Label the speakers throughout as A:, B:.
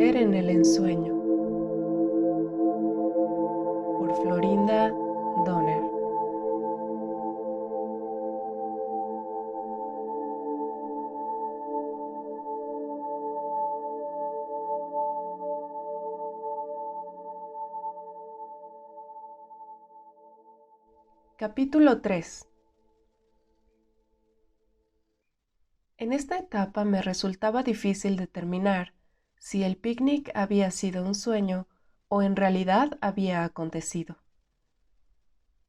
A: Mujer en el ensueño, por Florinda Donner. Capítulo 3. En esta etapa me resultaba difícil determinar si el picnic había sido un sueño o en realidad había acontecido.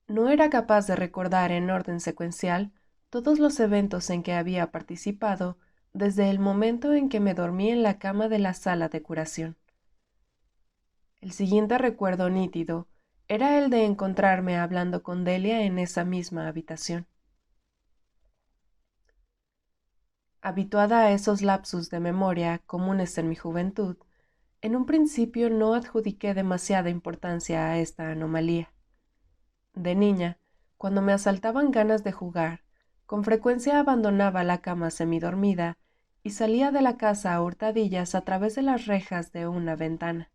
A: No era capaz de recordar en orden secuencial todos los eventos en que había participado desde el momento en que me dormí en la cama de la sala de curación. El siguiente recuerdo nítido era el de encontrarme hablando con Delia en esa misma habitación. Habituada a esos lapsus de memoria comunes en mi juventud, en un principio no adjudiqué demasiada importancia a esta anomalía. De niña, cuando me asaltaban ganas de jugar, con frecuencia abandonaba la cama semidormida y salía de la casa a hurtadillas a través de las rejas de una ventana.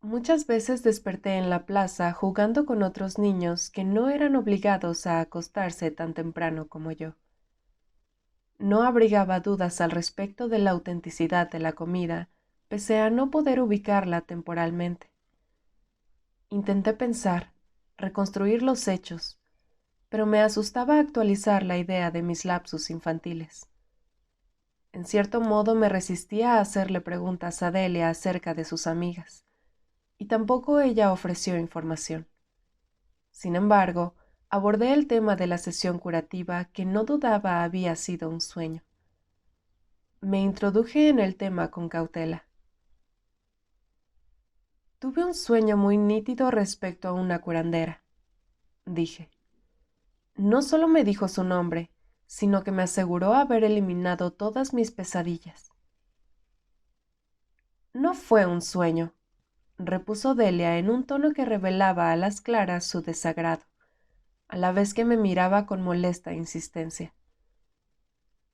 A: Muchas veces desperté en la plaza jugando con otros niños que no eran obligados a acostarse tan temprano como yo. No abrigaba dudas al respecto de la autenticidad de la comida, pese a no poder ubicarla temporalmente. Intenté pensar, reconstruir los hechos, pero me asustaba actualizar la idea de mis lapsus infantiles. En cierto modo me resistía a hacerle preguntas a Delia acerca de sus amigas, y tampoco ella ofreció información. Sin embargo, abordé el tema de la sesión curativa que no dudaba había sido un sueño. Me introduje en el tema con cautela. Tuve un sueño muy nítido respecto a una curandera, dije. No solo me dijo su nombre, sino que me aseguró haber eliminado todas mis pesadillas. No fue un sueño, repuso Delia en un tono que revelaba a las claras su desagrado, a la vez que me miraba con molesta insistencia.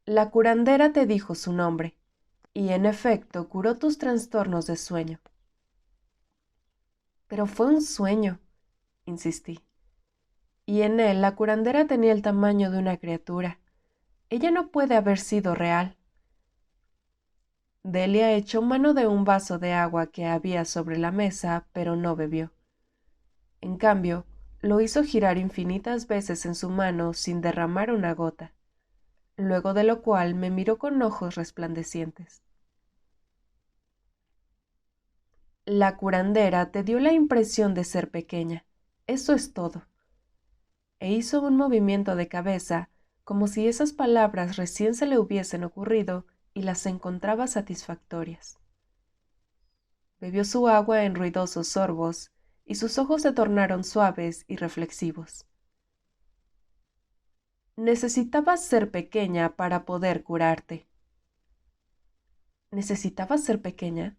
A: La curandera te dijo su nombre, y en efecto curó tus trastornos de sueño. Pero fue un sueño, insistí. Y en él la curandera tenía el tamaño de una criatura. Ella no puede haber sido real. Delia echó mano de un vaso de agua que había sobre la mesa, pero no bebió. En cambio, lo hizo girar infinitas veces en su mano sin derramar una gota, luego de lo cual me miró con ojos resplandecientes. La curandera te dio la impresión de ser pequeña, eso es todo. E hizo un movimiento de cabeza, como si esas palabras recién se le hubiesen ocurrido y las encontraba satisfactorias. Bebió su agua en ruidosos sorbos, y sus ojos se tornaron suaves y reflexivos. Necesitabas ser pequeña para poder curarte. ¿Necesitabas ser pequeña?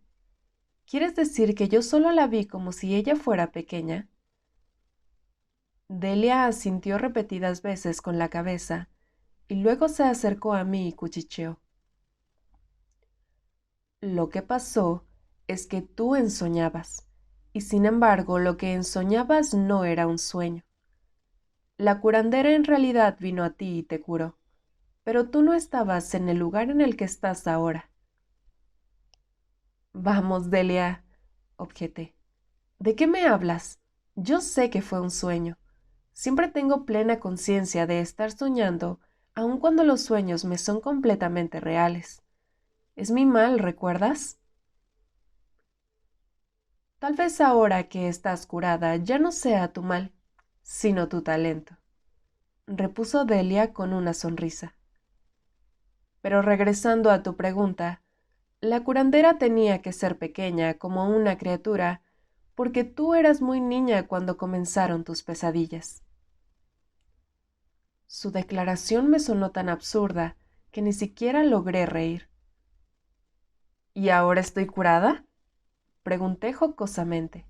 A: ¿Quieres decir que yo solo la vi como si ella fuera pequeña? Delia asintió repetidas veces con la cabeza, y luego se acercó a mí y cuchicheó. Lo que pasó es que tú ensoñabas, y sin embargo lo que ensoñabas no era un sueño. La curandera en realidad vino a ti y te curó, pero tú no estabas en el lugar en el que estás ahora. Vamos, Delia, objeté. ¿De qué me hablas? Yo sé que fue un sueño. Siempre tengo plena conciencia de estar soñando, aun cuando los sueños me son completamente reales. Es mi mal, ¿recuerdas? Tal vez ahora que estás curada ya no sea tu mal, sino tu talento, repuso Delia con una sonrisa. Pero regresando a tu pregunta, la curandera tenía que ser pequeña como una criatura, porque tú eras muy niña cuando comenzaron tus pesadillas. Su declaración me sonó tan absurda que ni siquiera logré reír. ¿Y ahora estoy curada? Pregunté jocosamente.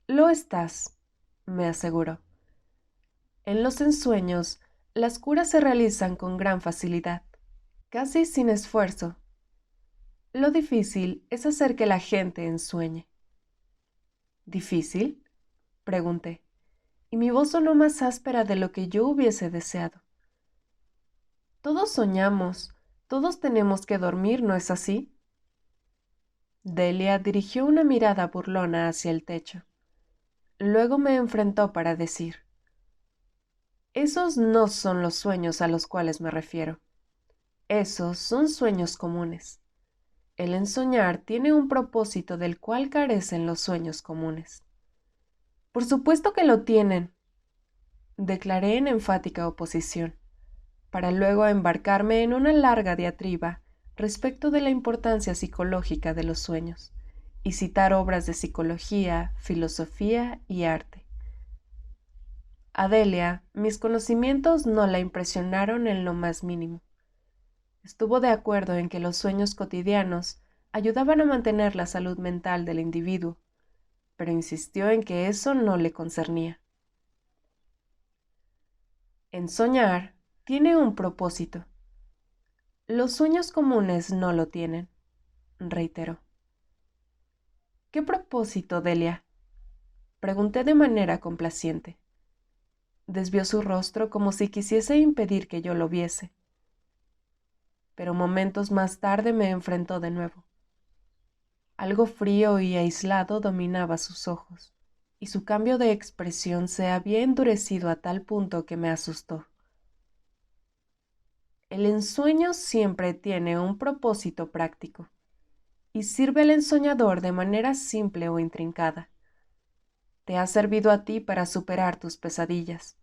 A: Lo estás, me aseguró. En los ensueños, las curas se realizan con gran facilidad, casi sin esfuerzo. Lo difícil es hacer que la gente ensueñe. ¿Difícil?, pregunté, y mi voz sonó más áspera de lo que yo hubiese deseado. Todos soñamos, todos tenemos que dormir, ¿no es así? Delia dirigió una mirada burlona hacia el techo. Luego me enfrentó para decir: esos no son los sueños a los cuales me refiero. Esos son sueños comunes. El ensoñar tiene un propósito del cual carecen los sueños comunes. Por supuesto que lo tienen, declaré en enfática oposición, para luego embarcarme en una larga diatriba respecto de la importancia psicológica de los sueños, y citar obras de psicología, filosofía y arte. A Delia, mis conocimientos no la impresionaron en lo más mínimo. Estuvo de acuerdo en que los sueños cotidianos ayudaban a mantener la salud mental del individuo, pero insistió en que eso no le concernía. En soñar tiene un propósito. Los sueños comunes no lo tienen, reiteró. ¿Qué propósito, Delia?, pregunté de manera complaciente. Desvió su rostro como si quisiese impedir que yo lo viese, pero momentos más tarde me enfrentó de nuevo. Algo frío y aislado dominaba sus ojos, y su cambio de expresión se había endurecido a tal punto que me asustó. El ensueño siempre tiene un propósito práctico, y sirve al ensoñador de manera simple o intrincada. Te ha servido a ti para superar tus pesadillas.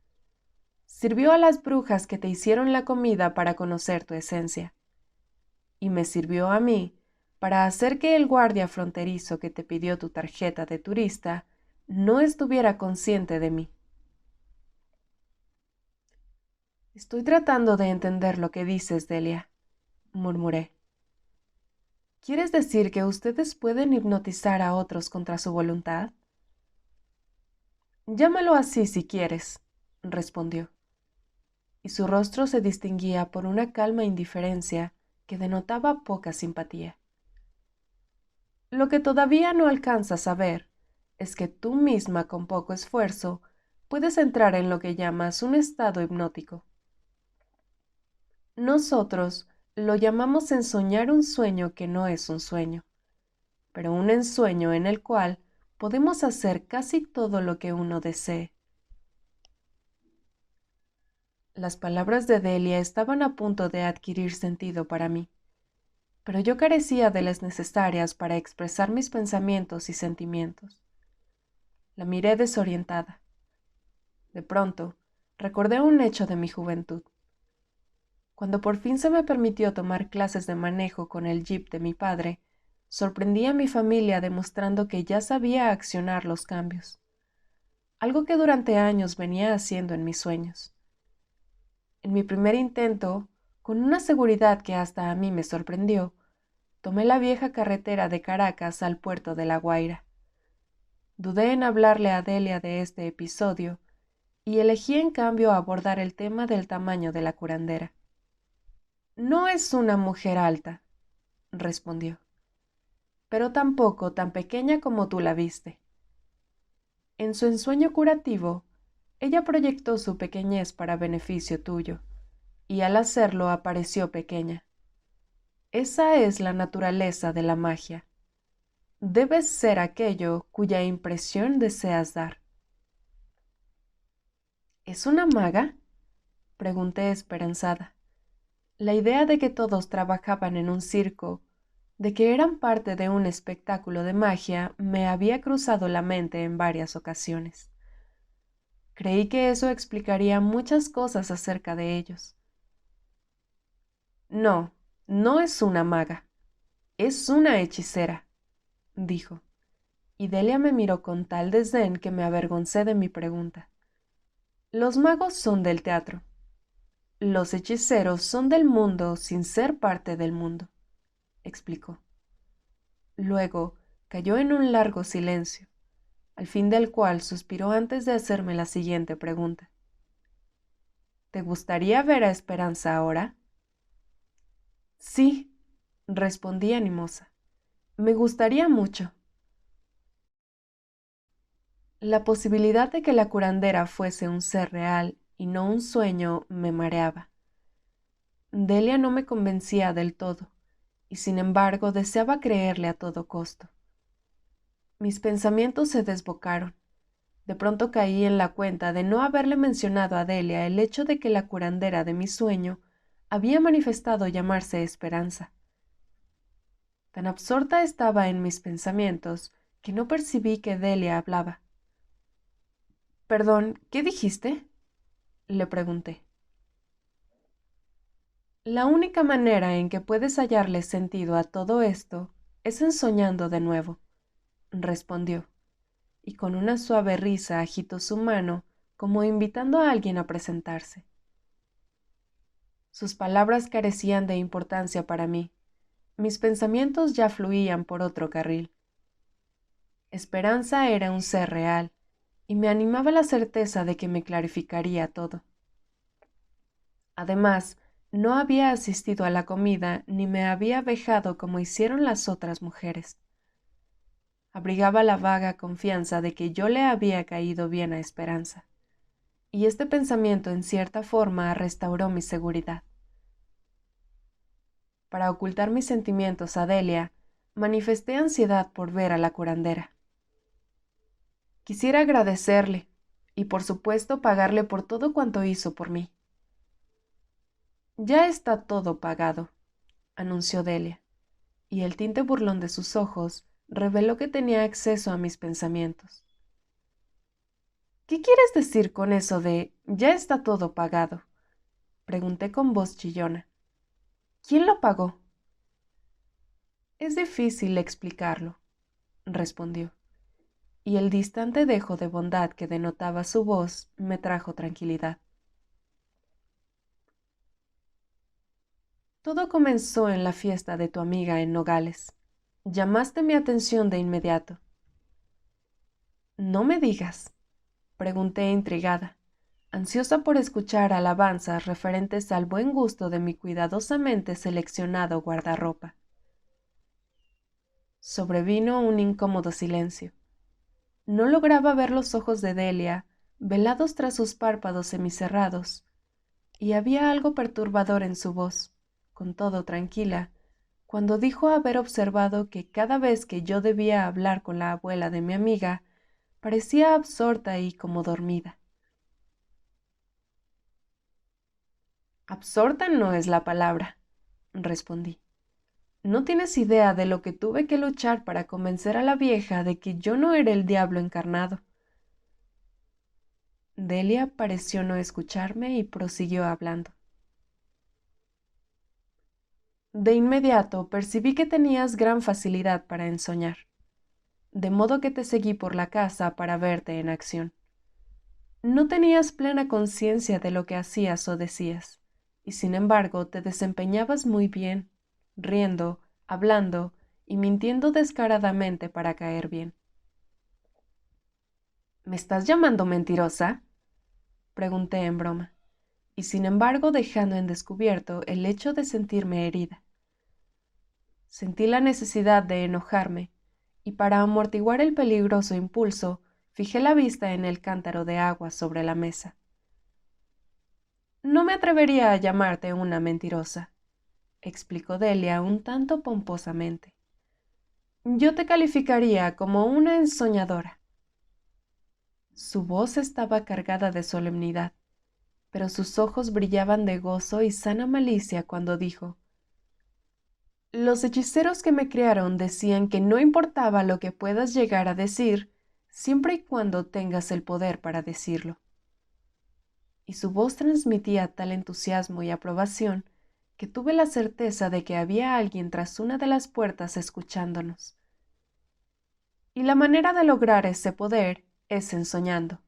A: Sirvió a las brujas que te hicieron la comida para conocer tu esencia. Y me sirvió a mí para hacer que el guardia fronterizo que te pidió tu tarjeta de turista no estuviera consciente de mí. Estoy tratando de entender lo que dices, Delia, murmuré. ¿Quieres decir que ustedes pueden hipnotizar a otros contra su voluntad? Llámalo así si quieres, respondió, y su rostro se distinguía por una calma indiferencia que denotaba poca simpatía. Lo que todavía no alcanzas a ver es que tú misma con poco esfuerzo puedes entrar en lo que llamas un estado hipnótico. Nosotros lo llamamos ensoñar un sueño que no es un sueño, pero un ensueño en el cual podemos hacer casi todo lo que uno desee. Las palabras de Delia estaban a punto de adquirir sentido para mí, pero yo carecía de las necesarias para expresar mis pensamientos y sentimientos. La miré desorientada. De pronto, recordé un hecho de mi juventud. Cuando por fin se me permitió tomar clases de manejo con el jeep de mi padre, sorprendí a mi familia demostrando que ya sabía accionar los cambios, algo que durante años venía haciendo en mis sueños. En mi primer intento, con una seguridad que hasta a mí me sorprendió, tomé la vieja carretera de Caracas al puerto de La Guaira. Dudé en hablarle a Delia de este episodio y elegí en cambio abordar el tema del tamaño de la curandera. No es una mujer alta, respondió, pero tampoco tan pequeña como tú la viste. En su ensueño curativo, ella proyectó su pequeñez para beneficio tuyo, y al hacerlo apareció pequeña. Esa es la naturaleza de la magia. Debes ser aquello cuya impresión deseas dar. ¿Es una maga?, pregunté esperanzada. La idea de que todos trabajaban en un circo, de que eran parte de un espectáculo de magia, me había cruzado la mente en varias ocasiones. Creí que eso explicaría muchas cosas acerca de ellos. No, no es una maga, es una hechicera, dijo, y Delia me miró con tal desdén que me avergoncé de mi pregunta. Los magos son del teatro. Los hechiceros son del mundo sin ser parte del mundo, explicó. Luego cayó en un largo silencio, al fin del cual suspiró antes de hacerme la siguiente pregunta. ¿Te gustaría ver a Esperanza ahora? Sí, respondí animosa. Me gustaría mucho. La posibilidad de que la curandera fuese un ser real y no un sueño me mareaba. Delia no me convencía del todo, y sin embargo deseaba creerle a todo costo. Mis pensamientos se desbocaron. De pronto caí en la cuenta de no haberle mencionado a Delia el hecho de que la curandera de mi sueño había manifestado llamarse Esperanza. Tan absorta estaba en mis pensamientos que no percibí que Delia hablaba. «Perdón, ¿qué dijiste?», le pregunté. La única manera en que puedes hallarle sentido a todo esto es ensoñando de nuevo, respondió, y con una suave risa agitó su mano como invitando a alguien a presentarse. Sus palabras carecían de importancia para mí. Mis pensamientos ya fluían por otro carril. Esperanza era un ser real, y me animaba la certeza de que me clarificaría todo. Además, no había asistido a la comida ni me había vejado como hicieron las otras mujeres. Abrigaba la vaga confianza de que yo le había caído bien a Esperanza, y este pensamiento en cierta forma restauró mi seguridad. Para ocultar mis sentimientos a Delia, manifesté ansiedad por ver a la curandera. Quisiera agradecerle, y por supuesto pagarle por todo cuanto hizo por mí. Ya está todo pagado, anunció Delia, y el tinte burlón de sus ojos reveló que tenía acceso a mis pensamientos. ¿Qué quieres decir con eso de «ya está todo pagado?», pregunté con voz chillona. ¿Quién lo pagó? Es difícil explicarlo, respondió, y el distante dejo de bondad que denotaba su voz me trajo tranquilidad. Todo comenzó en la fiesta de tu amiga en Nogales. Llamaste mi atención de inmediato. No me digas, pregunté intrigada, ansiosa por escuchar alabanzas referentes al buen gusto de mi cuidadosamente seleccionado guardarropa. Sobrevino un incómodo silencio. No lograba ver los ojos de Delia, velados tras sus párpados semicerrados, y había algo perturbador en su voz, con todo tranquila, cuando dijo haber observado que cada vez que yo debía hablar con la abuela de mi amiga, parecía absorta y como dormida. Absorta no es la palabra, respondí. No tienes idea de lo que tuve que luchar para convencer a la vieja de que yo no era el diablo encarnado. Delia pareció no escucharme y prosiguió hablando. De inmediato percibí que tenías gran facilidad para ensoñar, de modo que te seguí por la casa para verte en acción. No tenías plena conciencia de lo que hacías o decías, y sin embargo te desempeñabas muy bien, riendo, hablando y mintiendo descaradamente para caer bien. ¿Me estás llamando mentirosa?, pregunté en broma, y sin embargo dejando en descubierto el hecho de sentirme herida. Sentí la necesidad de enojarme, y para amortiguar el peligroso impulso, fijé la vista en el cántaro de agua sobre la mesa. No me atrevería a llamarte una mentirosa, explicó Delia un tanto pomposamente. Yo te calificaría como una ensoñadora. Su voz estaba cargada de solemnidad, pero sus ojos brillaban de gozo y sana malicia cuando dijo: Los hechiceros que me criaron decían que no importaba lo que puedas llegar a decir, siempre y cuando tengas el poder para decirlo. Y su voz transmitía tal entusiasmo y aprobación que tuve la certeza de que había alguien tras una de las puertas escuchándonos. Y la manera de lograr ese poder es ensoñando.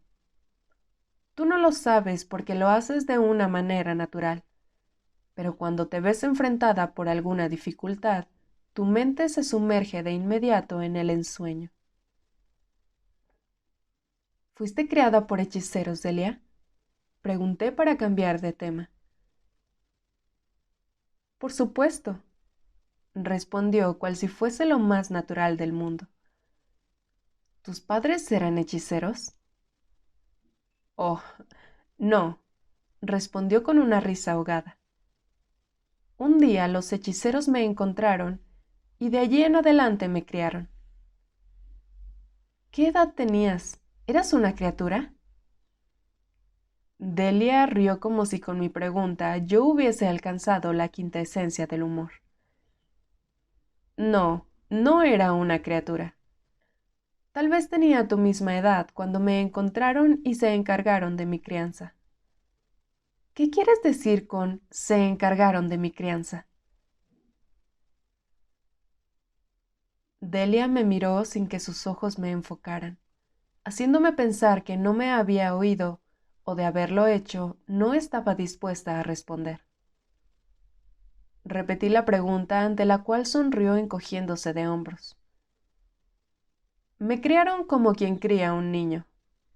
A: Tú no lo sabes porque lo haces de una manera natural, pero cuando te ves enfrentada por alguna dificultad, tu mente se sumerge de inmediato en el ensueño. ¿Fuiste criada por hechiceros, Delia?, pregunté para cambiar de tema. Por supuesto. respondió cual si fuese lo más natural del mundo. ¿Tus padres eran hechiceros? Oh, no, respondió con una risa ahogada. Un día los hechiceros me encontraron y de allí en adelante me criaron. ¿Qué edad tenías? ¿Eras una criatura? Delia rió como si con mi pregunta yo hubiese alcanzado la quinta esencia del humor. No, no era una criatura. Tal vez tenía tu misma edad cuando me encontraron y se encargaron de mi crianza. ¿Qué quieres decir con se encargaron de mi crianza? Delia me miró sin que sus ojos me enfocaran, haciéndome pensar que no me había oído, o de haberlo hecho, no estaba dispuesta a responder. Repetí la pregunta, ante la cual sonrió encogiéndose de hombros. Me criaron como quien cría un niño,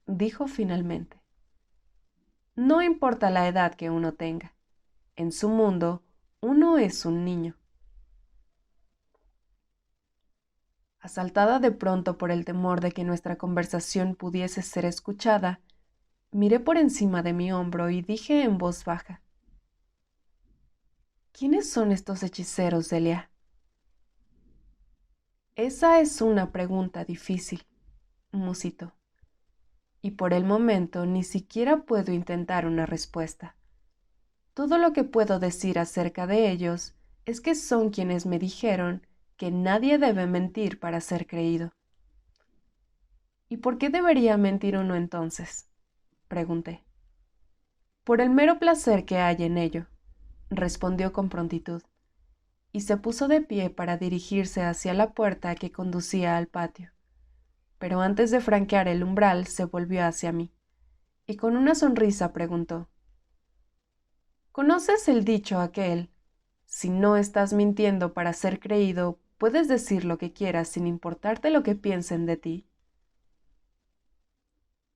A: dijo finalmente. No importa la edad que uno tenga. En su mundo, uno es un niño. Asaltada de pronto por el temor de que nuestra conversación pudiese ser escuchada, miré por encima de mi hombro y dije en voz baja: ¿Quiénes son estos hechiceros, Delia? Esa es una pregunta difícil, musitó, y por el momento ni siquiera puedo intentar una respuesta. Todo lo que puedo decir acerca de ellos es que son quienes me dijeron que nadie debe mentir para ser creído. ¿Y por qué debería mentir uno entonces?, pregunté. Por el mero placer que hay en ello, respondió con prontitud, y se puso de pie para dirigirse hacia la puerta que conducía al patio. Pero antes de franquear el umbral se volvió hacia mí, y con una sonrisa preguntó: ¿Conoces el dicho aquel? Si no estás mintiendo para ser creído, puedes decir lo que quieras sin importarte lo que piensen de ti.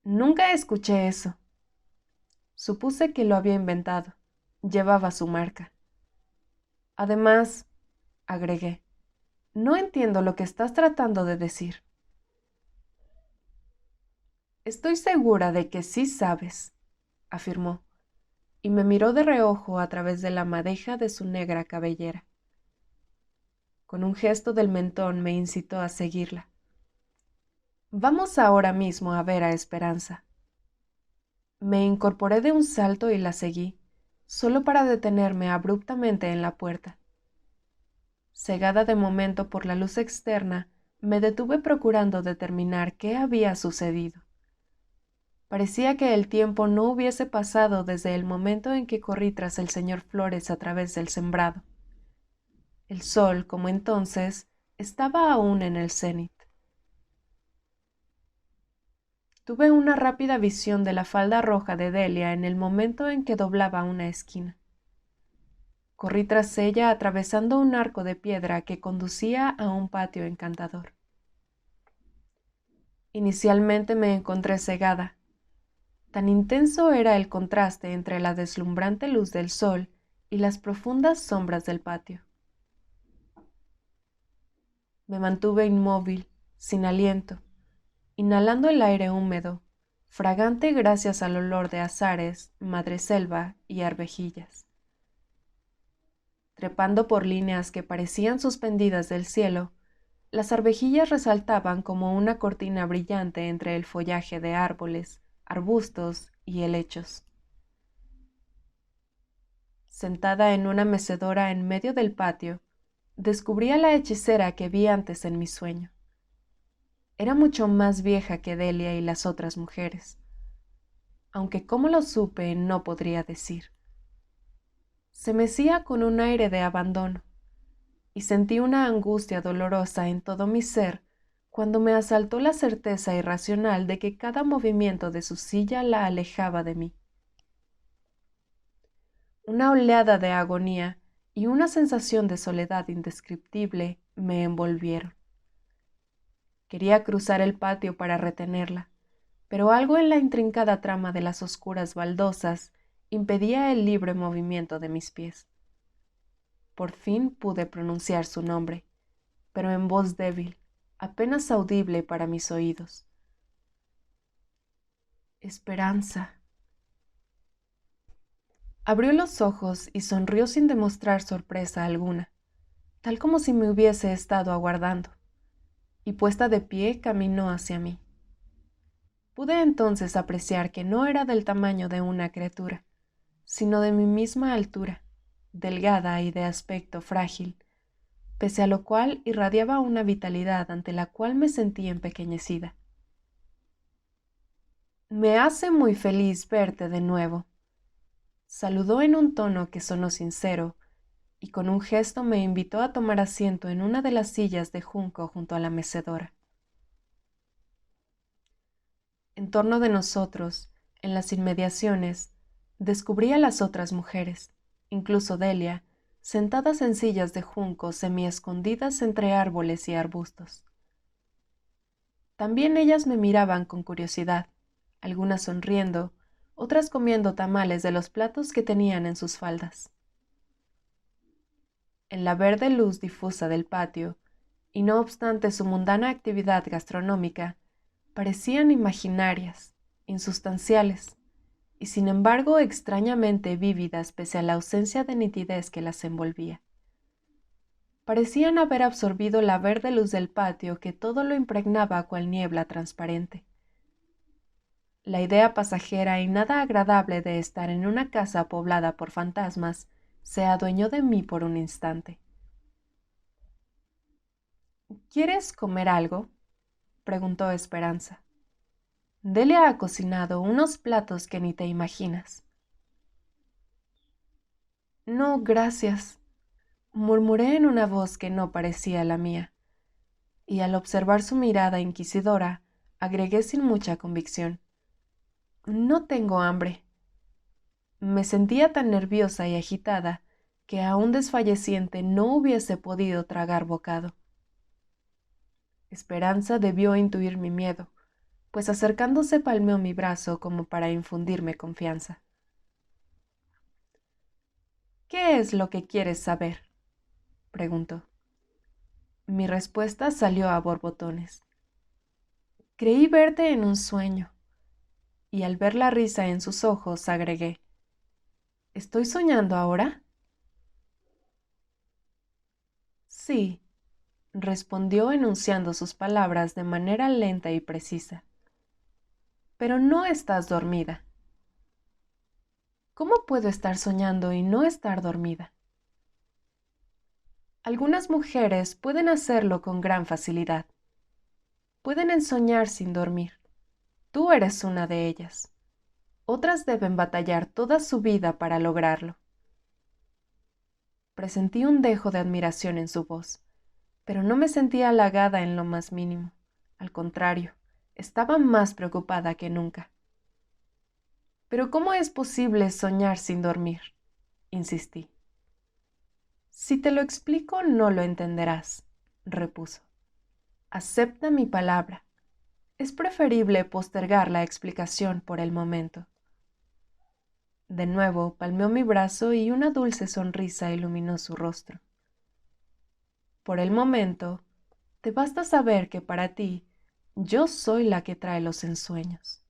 A: Nunca escuché eso. Supuse que lo había inventado. Llevaba su marca. Además, agregué, no entiendo lo que estás tratando de decir. Estoy segura de que sí sabes, afirmó, y me miró de reojo a través de la madeja de su negra cabellera. Con un gesto del mentón me incitó a seguirla. Vamos ahora mismo a ver a Esperanza. Me incorporé de un salto y la seguí, solo para detenerme abruptamente en la puerta. Cegada de momento por la luz externa, me detuve procurando determinar qué había sucedido. Parecía que el tiempo no hubiese pasado desde el momento en que corrí tras el señor Flores a través del sembrado. El sol, como entonces, estaba aún en el cenit. Tuve una rápida visión de la falda roja de Delia en el momento en que doblaba una esquina. Corrí tras ella atravesando un arco de piedra que conducía a un patio encantador. Inicialmente me encontré cegada. Tan intenso era el contraste entre la deslumbrante luz del sol y las profundas sombras del patio. Me mantuve inmóvil, sin aliento, inhalando el aire húmedo, fragante gracias al olor de azares, madreselva y arvejillas. Trepando por líneas que parecían suspendidas del cielo, las arvejillas resaltaban como una cortina brillante entre el follaje de árboles, arbustos y helechos. Sentada en una mecedora en medio del patio, descubrí a la hechicera que vi antes en mi sueño. Era mucho más vieja que Delia y las otras mujeres, aunque cómo lo supe no podría decir. Se mecía con un aire de abandono, y sentí una angustia dolorosa en todo mi ser cuando me asaltó la certeza irracional de que cada movimiento de su silla la alejaba de mí. Una oleada de agonía y una sensación de soledad indescriptible me envolvieron. Quería cruzar el patio para retenerla, pero algo en la intrincada trama de las oscuras baldosas impedía el libre movimiento de mis pies. Por fin pude pronunciar su nombre, pero en voz débil, apenas audible para mis oídos. Esperanza. Abrió los ojos y sonrió sin demostrar sorpresa alguna, tal como si me hubiese estado aguardando, y puesta de pie caminó hacia mí. Pude entonces apreciar que no era del tamaño de una criatura, sino de mi misma altura, delgada y de aspecto frágil, pese a lo cual irradiaba una vitalidad ante la cual me sentí empequeñecida. Me hace muy feliz verte de nuevo. Saludó en un tono que sonó sincero, y con un gesto me invitó a tomar asiento en una de las sillas de junco junto a la mecedora. En torno de nosotros, en las inmediaciones, descubrí a las otras mujeres, incluso Delia, sentadas en sillas de junco semi-escondidas entre árboles y arbustos. También ellas me miraban con curiosidad, algunas sonriendo, otras comiendo tamales de los platos que tenían en sus faldas. En la verde luz difusa del patio, y no obstante su mundana actividad gastronómica, parecían imaginarias, insustanciales, y sin embargo extrañamente vívidas pese a la ausencia de nitidez que las envolvía. Parecían haber absorbido la verde luz del patio que todo lo impregnaba cual niebla transparente. La idea pasajera y nada agradable de estar en una casa poblada por fantasmas se adueñó de mí por un instante. ¿Quieres comer algo?, preguntó Esperanza. Delia ha cocinado unos platos que ni te imaginas. No, gracias, murmuré en una voz que no parecía la mía, y al observar su mirada inquisidora, agregué sin mucha convicción: no tengo hambre. Me sentía tan nerviosa y agitada que aún desfalleciente no hubiese podido tragar bocado. Esperanza debió intuir mi miedo, pues acercándose palmeó mi brazo como para infundirme confianza. ¿Qué es lo que quieres saber?, preguntó. Mi respuesta salió a borbotones. Creí verte en un sueño, y al ver la risa en sus ojos agregué: ¿estoy soñando ahora? Sí, respondió enunciando sus palabras de manera lenta y precisa. Pero no estás dormida. ¿Cómo puedo estar soñando y no estar dormida? Algunas mujeres pueden hacerlo con gran facilidad. Pueden ensoñar sin dormir. Tú eres una de ellas. Otras deben batallar toda su vida para lograrlo. Presentí un dejo de admiración en su voz, pero no me sentía halagada en lo más mínimo. Al contrario, estaba más preocupada que nunca. ¿Pero cómo es posible soñar sin dormir?, insistí. Si te lo explico, no lo entenderás, repuso. Acepta mi palabra. Es preferible postergar la explicación por el momento. De nuevo palmeó mi brazo y una dulce sonrisa iluminó su rostro. Por el momento, te basta saber que para ti, yo soy la que trae los ensueños.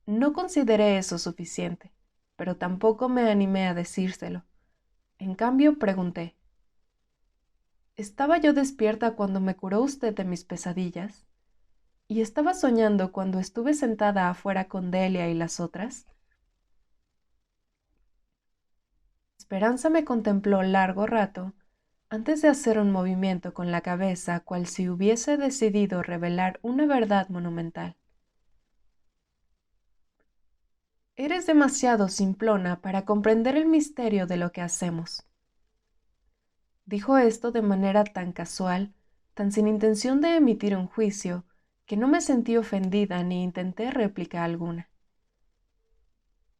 A: No consideré eso suficiente, pero tampoco me animé a decírselo. En cambio, pregunté: ¿estaba yo despierta cuando me curó usted de mis pesadillas? ¿Y estaba soñando cuando estuve sentada afuera con Delia y las otras? Esperanza me contempló largo rato antes de hacer un movimiento con la cabeza cual si hubiese decidido revelar una verdad monumental. Eres demasiado simplona para comprender el misterio de lo que hacemos. Dijo esto de manera tan casual, tan sin intención de emitir un juicio, que no me sentí ofendida ni intenté réplica alguna.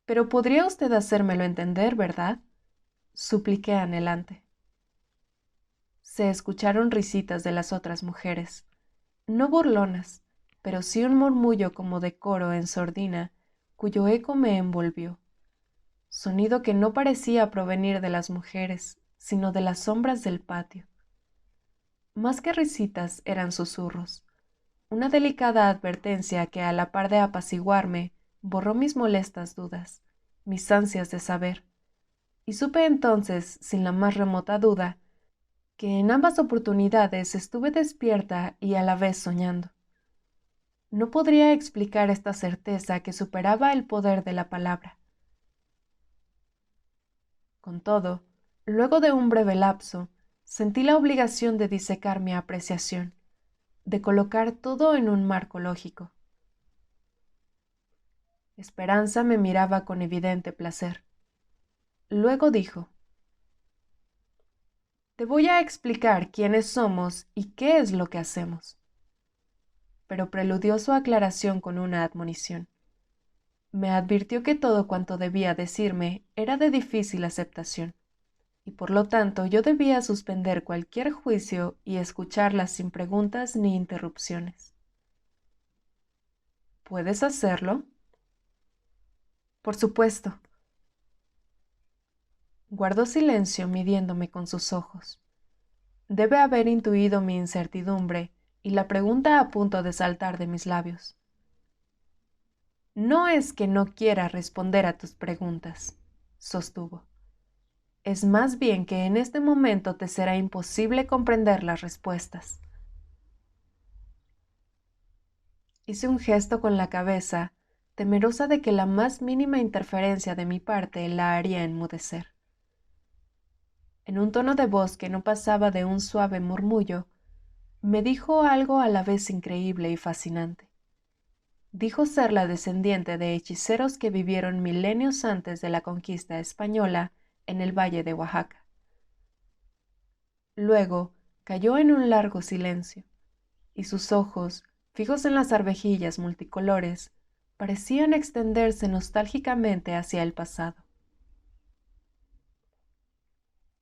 A: Pero podría usted hacérmelo entender, ¿verdad?, supliqué anhelante. Se escucharon risitas de las otras mujeres, no burlonas, pero sí un murmullo como de coro en sordina, cuyo eco me envolvió. sonido que no parecía provenir de las mujeres, sino de las sombras del patio. Más que risitas eran susurros, una delicada advertencia que a la par de apaciguarme, borró mis molestas dudas, mis ansias de saber, y supe entonces, sin la más remota duda, que en ambas oportunidades estuve despierta y a la vez soñando. No podría explicar esta certeza que superaba el poder de la palabra. Con todo, luego de un breve lapso, sentí la obligación de disecar mi apreciación, de colocar todo en un marco lógico. Esperanza me miraba con evidente placer. Luego dijo: «Te voy a explicar quiénes somos y qué es lo que hacemos». Pero preludió su aclaración con una admonición. Me advirtió que todo cuanto debía decirme era de difícil aceptación, y por lo tanto yo debía suspender cualquier juicio y escucharla sin preguntas ni interrupciones. ¿Puedes hacerlo? Por supuesto. Guardó silencio midiéndome con sus ojos. Debe haber intuido mi incertidumbre y la pregunta a punto de saltar de mis labios. No es que no quiera responder a tus preguntas, sostuvo. Es más bien que en este momento te será imposible comprender las respuestas. Hice un gesto con la cabeza, temerosa de que la más mínima interferencia de mi parte la haría enmudecer. En un tono de voz que no pasaba de un suave murmullo, me dijo algo a la vez increíble y fascinante. Dijo ser la descendiente de hechiceros que vivieron milenios antes de la conquista española en el valle de Oaxaca. Luego cayó en un largo silencio, y sus ojos, fijos en las arvejillas multicolores, parecían extenderse nostálgicamente hacia el pasado.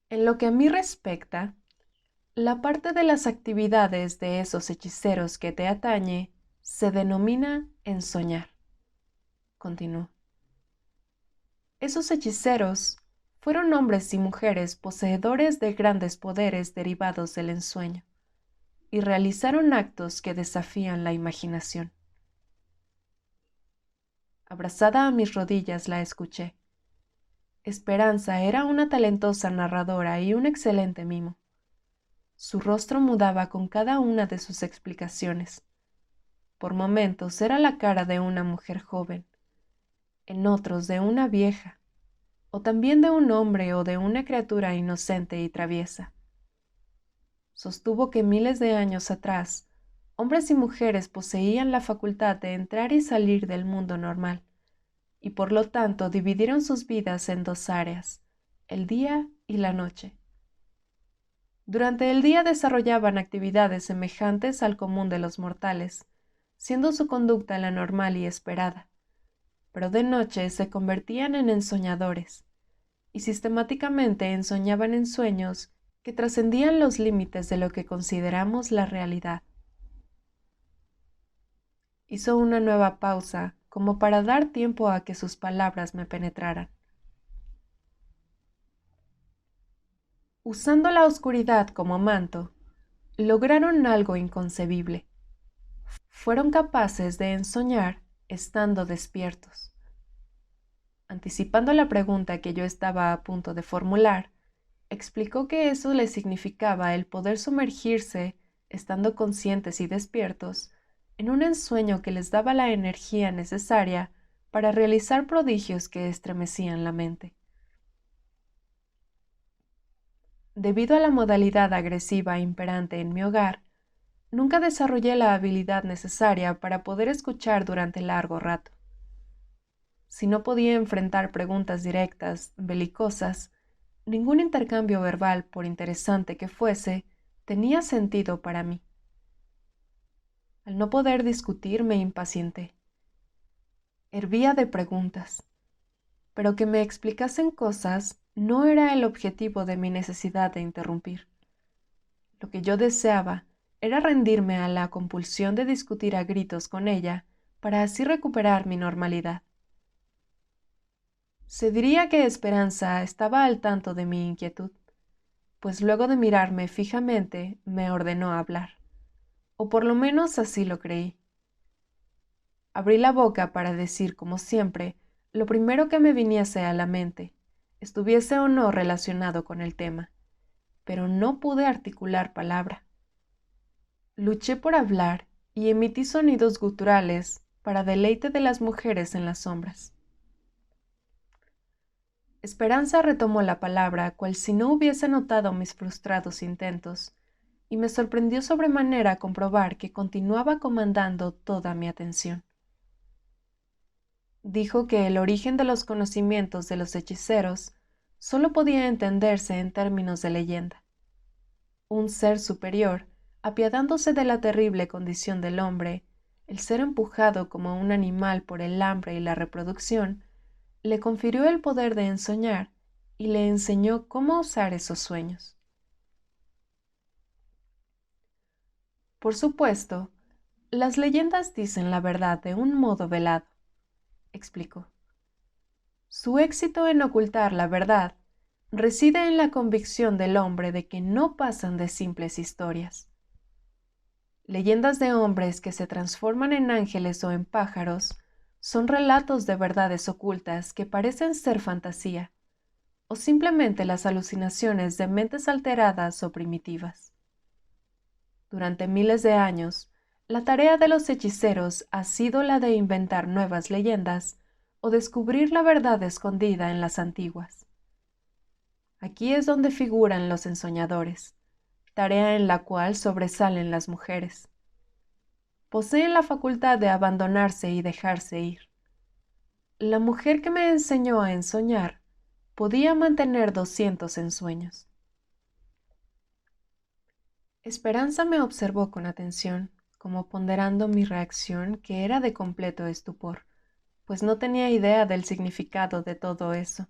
A: En lo que a mí respecta, la parte de las actividades de esos hechiceros que te atañe se denomina ensoñar, continuó. Esos hechiceros fueron hombres y mujeres poseedores de grandes poderes derivados del ensueño, y realizaron actos que desafían la imaginación. Abrazada a mis rodillas la escuché. Esperanza era una talentosa narradora y un excelente mimo. Su rostro mudaba con cada una de sus explicaciones. Por momentos era la cara de una mujer joven, en otros de una vieja, o también de un hombre o de una criatura inocente y traviesa. Sostuvo que miles de años atrás, hombres y mujeres poseían la facultad de entrar y salir del mundo normal, y por lo tanto dividieron sus vidas en dos áreas, el día y la noche. Durante el día desarrollaban actividades semejantes al común de los mortales, siendo su conducta la normal y esperada, pero de noche se convertían en ensoñadores, y sistemáticamente ensoñaban en sueños que trascendían los límites de lo que consideramos la realidad. Hizo una nueva pausa, como para dar tiempo a que sus palabras me penetraran. Usando la oscuridad como manto, lograron algo inconcebible. Fueron capaces de ensoñar estando despiertos. Anticipando la pregunta que yo estaba a punto de formular, explicó que eso le significaba el poder sumergirse, estando conscientes y despiertos, en un ensueño que les daba la energía necesaria para realizar prodigios que estremecían la mente. Debido a la modalidad agresiva imperante en mi hogar, nunca desarrollé la habilidad necesaria para poder escuchar durante largo rato. Si no podía enfrentar preguntas directas, belicosas, ningún intercambio verbal, por interesante que fuese, tenía sentido para mí. Al no poder discutir me impacienté. Hervía de preguntas, pero que me explicasen cosas no era el objetivo de mi necesidad de interrumpir. Lo que yo deseaba era rendirme a la compulsión de discutir a gritos con ella para así recuperar mi normalidad. Se diría que Esperanza estaba al tanto de mi inquietud, pues luego de mirarme fijamente me ordenó hablar, o por lo menos así lo creí. Abrí la boca para decir, como siempre, lo primero que me viniese a la mente, estuviese o no relacionado con el tema, pero no pude articular palabra. Luché por hablar y emití sonidos guturales para deleite de las mujeres en las sombras. Esperanza retomó la palabra cual si no hubiese notado mis frustrados intentos, y me sorprendió sobremanera comprobar que continuaba comandando toda mi atención. Dijo que el origen de los conocimientos de los hechiceros solo podía entenderse en términos de leyenda. Un ser superior, apiadándose de la terrible condición del hombre, el ser empujado como un animal por el hambre y la reproducción, le confirió el poder de ensoñar y le enseñó cómo usar esos sueños. Por supuesto, las leyendas dicen la verdad de un modo velado, explicó. Su éxito en ocultar la verdad reside en la convicción del hombre de que no pasan de simples historias. Leyendas de hombres que se transforman en ángeles o en pájaros son relatos de verdades ocultas que parecen ser fantasía, o simplemente las alucinaciones de mentes alteradas o primitivas. Durante miles de años, la tarea de los hechiceros ha sido la de inventar nuevas leyendas o descubrir la verdad escondida en las antiguas. Aquí es donde figuran los ensoñadores, tarea en la cual sobresalen las mujeres. Poseen la facultad de abandonarse y dejarse ir. La mujer que me enseñó a ensoñar podía mantener 200 ensueños. Esperanza me observó con atención, como ponderando mi reacción, que era de completo estupor, pues no tenía idea del significado de todo eso.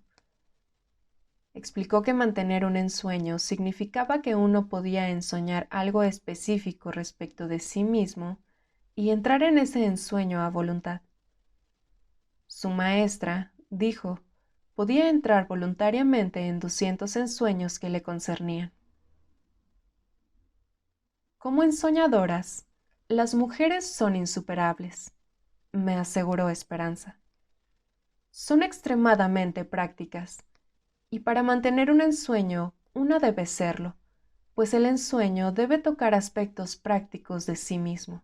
A: Explicó que mantener un ensueño significaba que uno podía ensoñar algo específico respecto de sí mismo y entrar en ese ensueño a voluntad. Su maestra, dijo, podía entrar voluntariamente en 200 ensueños que le concernían. Como ensoñadoras, las mujeres son insuperables, me aseguró Esperanza. Son extremadamente prácticas, y para mantener un ensueño, una debe serlo, pues el ensueño debe tocar aspectos prácticos de sí mismo.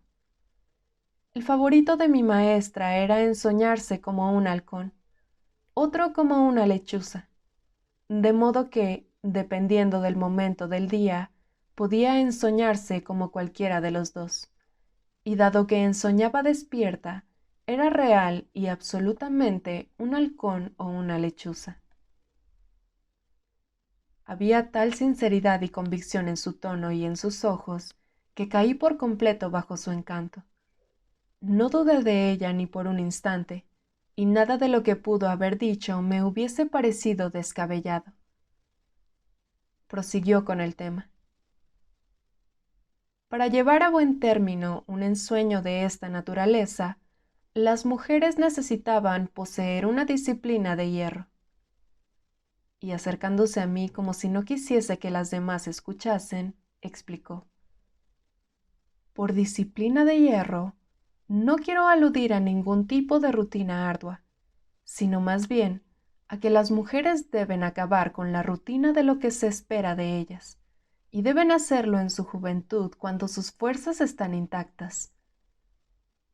A: El favorito de mi maestra era ensoñarse como un halcón, otro como una lechuza, de modo que, dependiendo del momento del día, podía ensoñarse como cualquiera de los dos, y dado que ensoñaba despierta, era real y absolutamente un halcón o una lechuza. Había tal sinceridad y convicción en su tono y en sus ojos, que caí por completo bajo su encanto. No dudé de ella ni por un instante, y nada de lo que pudo haber dicho me hubiese parecido descabellado. Prosiguió con el tema. Para llevar a buen término un ensueño de esta naturaleza, las mujeres necesitaban poseer una disciplina de hierro. Y acercándose a mí como si no quisiese que las demás escuchasen, explicó. Por disciplina de hierro, no quiero aludir a ningún tipo de rutina ardua, sino más bien a que las mujeres deben acabar con la rutina de lo que se espera de ellas, y deben hacerlo en su juventud cuando sus fuerzas están intactas.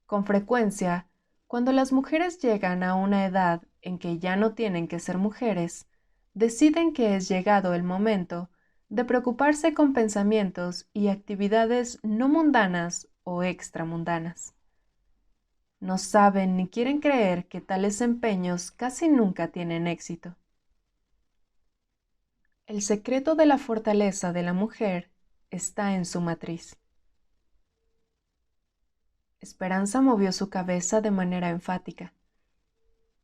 A: Con frecuencia, cuando las mujeres llegan a una edad en que ya no tienen que ser mujeres, deciden que es llegado el momento de preocuparse con pensamientos y actividades no mundanas o extramundanas. No saben ni quieren creer que tales empeños casi nunca tienen éxito. El secreto de la fortaleza de la mujer está en su matriz. Esperanza movió su cabeza de manera enfática.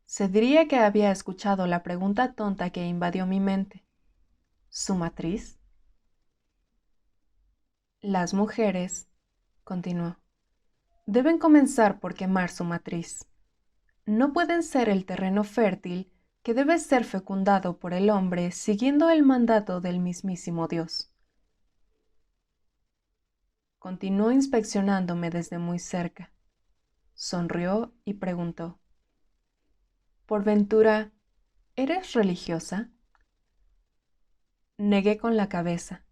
A: Se diría que había escuchado la pregunta tonta que invadió mi mente. ¿Su matriz? Las mujeres, continuó, deben comenzar por quemar su matriz. No pueden ser el terreno fértil que debe ser fecundado por el hombre siguiendo el mandato del mismísimo Dios. Continuó inspeccionándome desde muy cerca. Sonrió y preguntó: ¿Por ventura, eres religiosa? Negué con la cabeza.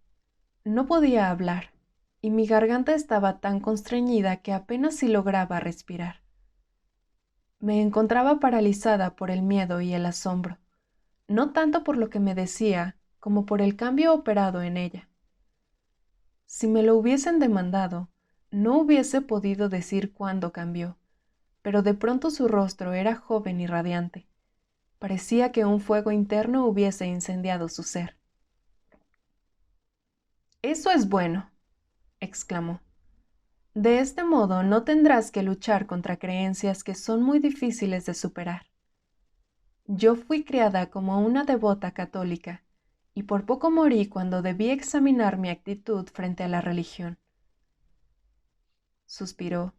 A: No podía hablar, y mi garganta estaba tan constreñida que apenas si lograba respirar. Me encontraba paralizada por el miedo y el asombro, no tanto por lo que me decía, como por el cambio operado en ella. Si me lo hubiesen demandado, no hubiese podido decir cuándo cambió, pero de pronto su rostro era joven y radiante. Parecía que un fuego interno hubiese incendiado su ser. «Eso es bueno», exclamó. «De este modo no tendrás que luchar contra creencias que son muy difíciles de superar. Yo fui criada como una devota católica, y por poco morí cuando debí examinar mi actitud frente a la religión». Suspiró.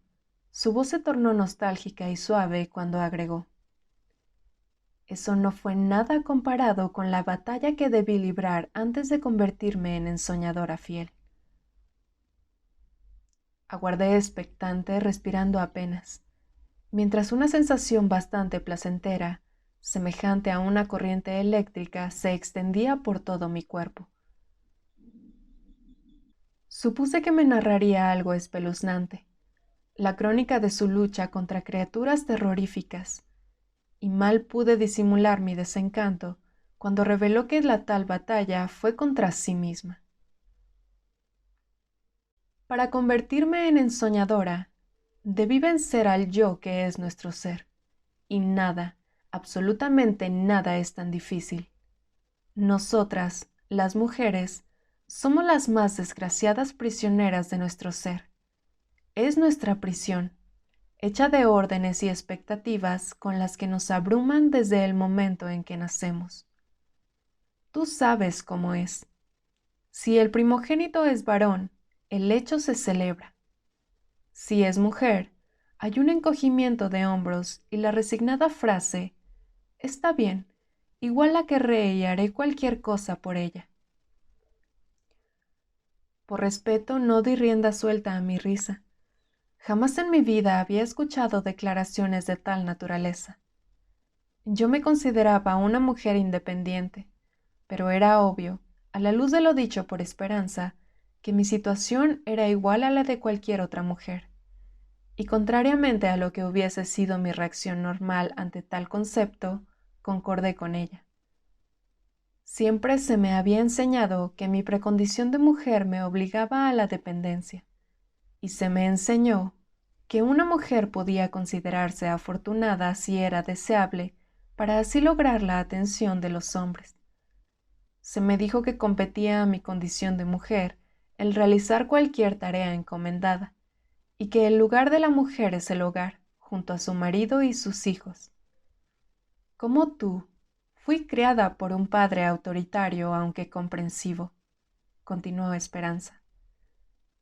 A: Su voz se tornó nostálgica y suave cuando agregó: «Eso no fue nada comparado con la batalla que debí librar antes de convertirme en ensoñadora fiel». Aguardé expectante, respirando apenas, mientras una sensación bastante placentera, semejante a una corriente eléctrica, se extendía por todo mi cuerpo. Supuse que me narraría algo espeluznante, la crónica de su lucha contra criaturas terroríficas, y mal pude disimular mi desencanto cuando reveló que la tal batalla fue contra sí misma. Para convertirme en ensoñadora, debí vencer al yo que es nuestro ser, y nada, absolutamente nada es tan difícil. Nosotras, las mujeres, somos las más desgraciadas prisioneras de nuestro ser. Es nuestra prisión, hecha de órdenes y expectativas con las que nos abruman desde el momento en que nacemos. Tú sabes cómo es. Si el primogénito es varón, el hecho se celebra. Si es mujer, hay un encogimiento de hombros y la resignada frase: «Está bien, igual la querré y haré cualquier cosa por ella». Por respeto no di rienda suelta a mi risa. Jamás en mi vida había escuchado declaraciones de tal naturaleza. Yo me consideraba una mujer independiente, pero era obvio, a la luz de lo dicho por Esperanza, que mi situación era igual a la de cualquier otra mujer, y contrariamente a lo que hubiese sido mi reacción normal ante tal concepto, concordé con ella. Siempre se me había enseñado que mi precondición de mujer me obligaba a la dependencia, y se me enseñó que una mujer podía considerarse afortunada si era deseable, para así lograr la atención de los hombres. Se me dijo que competía a mi condición de mujer el realizar cualquier tarea encomendada, y que el lugar de la mujer es el hogar, junto a su marido y sus hijos. Como tú, fui criada por un padre autoritario aunque comprensivo, continuó Esperanza.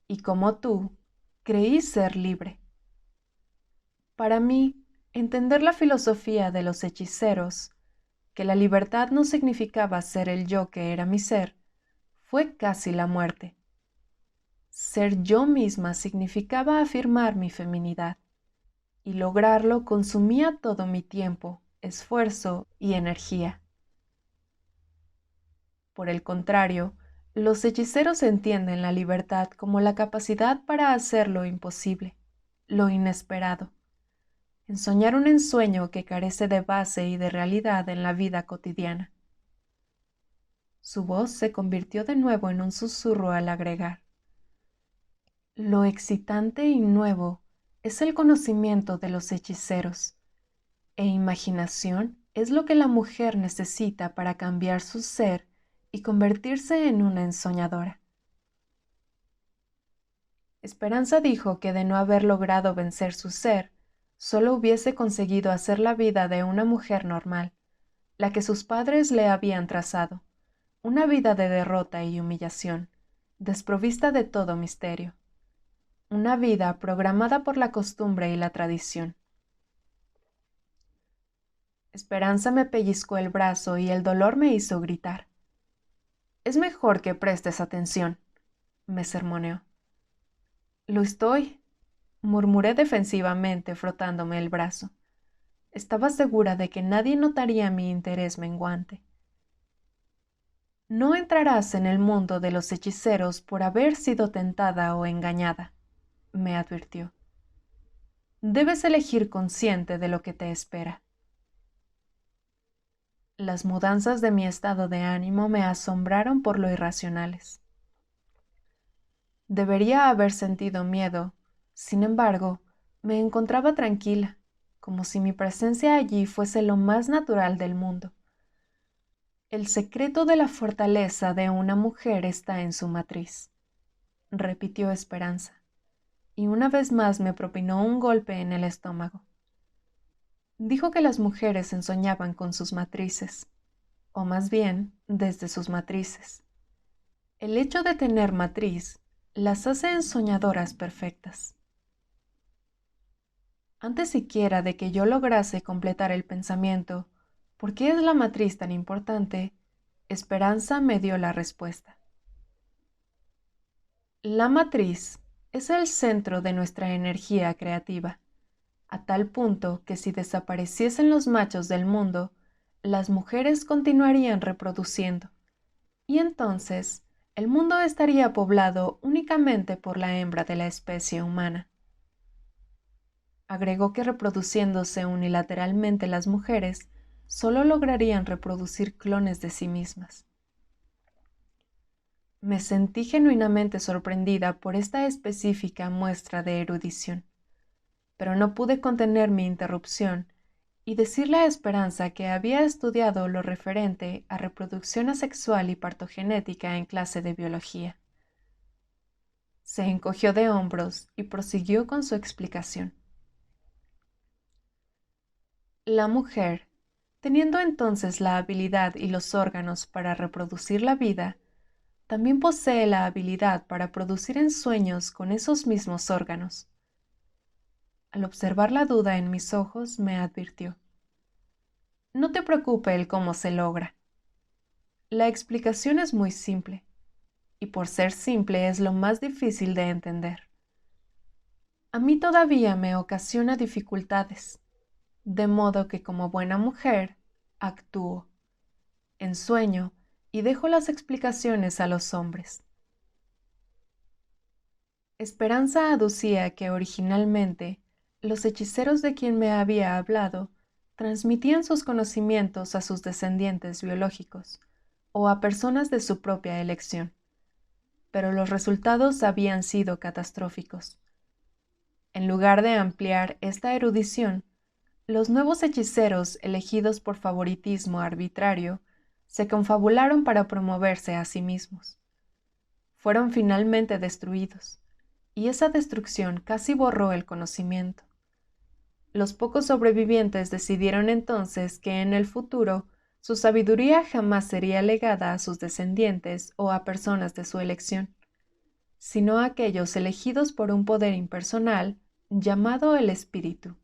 A: Y como tú, creí ser libre. Para mí, entender la filosofía de los hechiceros, que la libertad no significaba ser el yo que era mi ser, fue casi la muerte. Ser yo misma significaba afirmar mi feminidad, y lograrlo consumía todo mi tiempo, esfuerzo y energía. Por el contrario, los hechiceros entienden la libertad como la capacidad para hacer lo imposible, lo inesperado, ensoñar un ensueño que carece de base y de realidad en la vida cotidiana. Su voz se convirtió de nuevo en un susurro al agregar: «Lo excitante y nuevo es el conocimiento de los hechiceros, e imaginación es lo que la mujer necesita para cambiar su ser y convertirse en una ensoñadora». Esperanza dijo que de no haber logrado vencer su ser, solo hubiese conseguido hacer la vida de una mujer normal, la que sus padres le habían trazado, una vida de derrota y humillación, desprovista de todo misterio, una vida programada por la costumbre y la tradición. Esperanza me pellizcó el brazo y el dolor me hizo gritar. Es mejor que prestes atención, me sermoneó. Lo estoy, murmuré defensivamente frotándome el brazo. Estaba segura de que nadie notaría mi interés menguante. No entrarás en el mundo de los hechiceros por haber sido tentada o engañada, me advirtió. Debes elegir consciente de lo que te espera. Las mudanzas de mi estado de ánimo me asombraron por lo irracionales. Debería haber sentido miedo, sin embargo, me encontraba tranquila, como si mi presencia allí fuese lo más natural del mundo. El secreto de la fortaleza de una mujer está en su matriz, repitió Esperanza, y una vez más me propinó un golpe en el estómago. Dijo que las mujeres ensoñaban con sus matrices, o más bien, desde sus matrices. El hecho de tener matriz las hace ensoñadoras perfectas. Antes siquiera de que yo lograse completar el pensamiento, ¿por qué es la matriz tan importante?, Esperanza me dio la respuesta. La matriz es el centro de nuestra energía creativa, a tal punto que si desapareciesen los machos del mundo, las mujeres continuarían reproduciendo, y entonces el mundo estaría poblado únicamente por la hembra de la especie humana. Agregó que reproduciéndose unilateralmente las mujeres, solo lograrían reproducir clones de sí mismas. Me sentí genuinamente sorprendida por esta específica muestra de erudición, pero no pude contener mi interrupción y decirle a Esperanza que había estudiado lo referente a reproducción asexual y partogenética en clase de biología. Se encogió de hombros y prosiguió con su explicación. La mujer, teniendo entonces la habilidad y los órganos para reproducir la vida, también posee la habilidad para producir en sueños con esos mismos órganos. Al observar la duda en mis ojos, me advirtió. No te preocupe el cómo se logra. La explicación es muy simple, y por ser simple es lo más difícil de entender. A mí todavía me ocasiona dificultades, de modo que como buena mujer, actúo, ensueño y dejo las explicaciones a los hombres. Esperanza aducía que originalmente los hechiceros de quien me había hablado transmitían sus conocimientos a sus descendientes biológicos o a personas de su propia elección, pero los resultados habían sido catastróficos. En lugar de ampliar esta erudición, los nuevos hechiceros elegidos por favoritismo arbitrario se confabularon para promoverse a sí mismos. Fueron finalmente destruidos, y esa destrucción casi borró el conocimiento. Los pocos sobrevivientes decidieron entonces que en el futuro su sabiduría jamás sería legada a sus descendientes o a personas de su elección, sino a aquellos elegidos por un poder impersonal llamado el espíritu.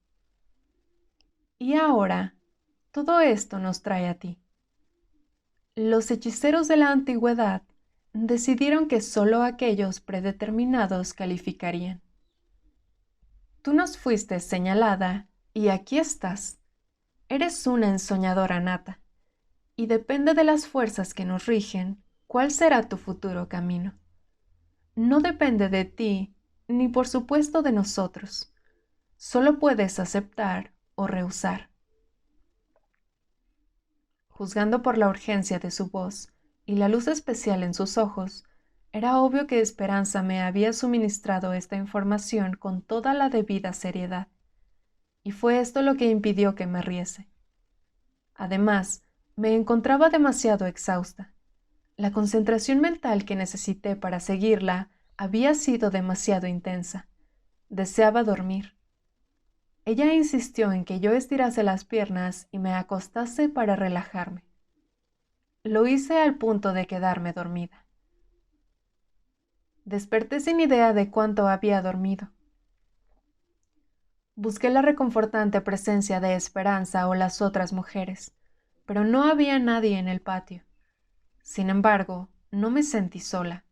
A: Y ahora, todo esto nos trae a ti. Los hechiceros de la antigüedad decidieron que solo aquellos predeterminados calificarían. Tú nos fuiste señalada y aquí estás. Eres una ensoñadora nata, y depende de las fuerzas que nos rigen cuál será tu futuro camino. No depende de ti, ni por supuesto de nosotros. Solo puedes aceptar o rehusar. Juzgando por la urgencia de su voz y la luz especial en sus ojos, era obvio que Esperanza me había suministrado esta información con toda la debida seriedad, y fue esto lo que impidió que me riese. Además, me encontraba demasiado exhausta. La concentración mental que necesité para seguirla había sido demasiado intensa. Deseaba dormir. Ella insistió en que yo estirase las piernas y me acostase para relajarme. Lo hice al punto de quedarme dormida. Desperté sin idea de cuánto había dormido. Busqué la reconfortante presencia de Esperanza o las otras mujeres, pero no había nadie en el patio. Sin embargo, no me sentí sola.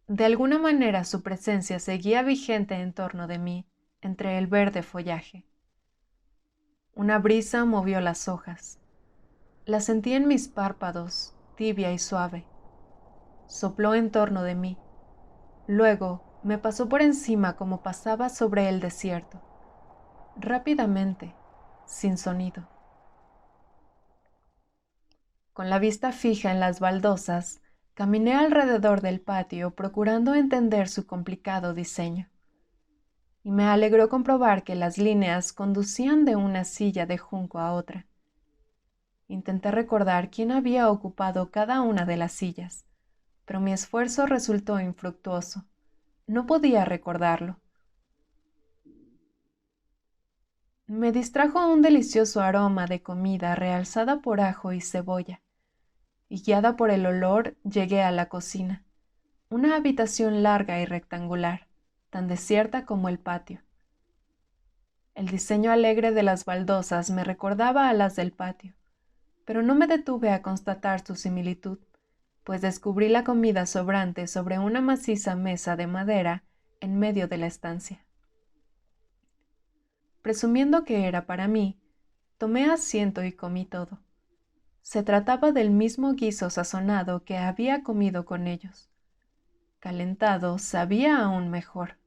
A: De alguna manera su presencia seguía vigente en torno de mí, entre el verde follaje. Una brisa movió las hojas. La sentí en mis párpados, tibia y suave. Sopló en torno de mí. Luego me pasó por encima como pasaba sobre el desierto. Rápidamente, sin sonido. Con la vista fija en las baldosas, caminé alrededor del patio procurando entender su complicado diseño. Y me alegró comprobar que las líneas conducían de una silla de junco a otra. Intenté recordar quién había ocupado cada una de las sillas, pero mi esfuerzo resultó infructuoso. No podía recordarlo. Me distrajo un delicioso aroma de comida realzada por ajo y cebolla, y guiada por el olor llegué a la cocina, una habitación larga y rectangular, tan desierta como el patio. El diseño alegre de las baldosas me recordaba a las del patio, pero no me detuve a constatar su similitud, pues descubrí la comida sobrante sobre una maciza mesa de madera en medio de la estancia. Presumiendo que era para mí, tomé asiento y comí todo. Se trataba del mismo guiso sazonado que había comido con ellos. Calentado, sabía aún mejor.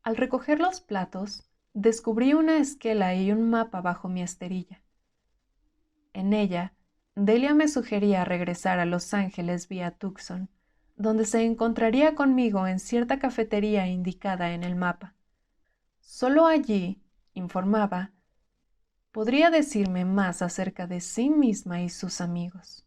A: Al recoger los platos, descubrí una esquela y un mapa bajo mi esterilla. En ella, Delia me sugería regresar a Los Ángeles vía Tucson, donde se encontraría conmigo en cierta cafetería indicada en el mapa. Solo allí, informaba, podría decirme más acerca de sí misma y sus amigos.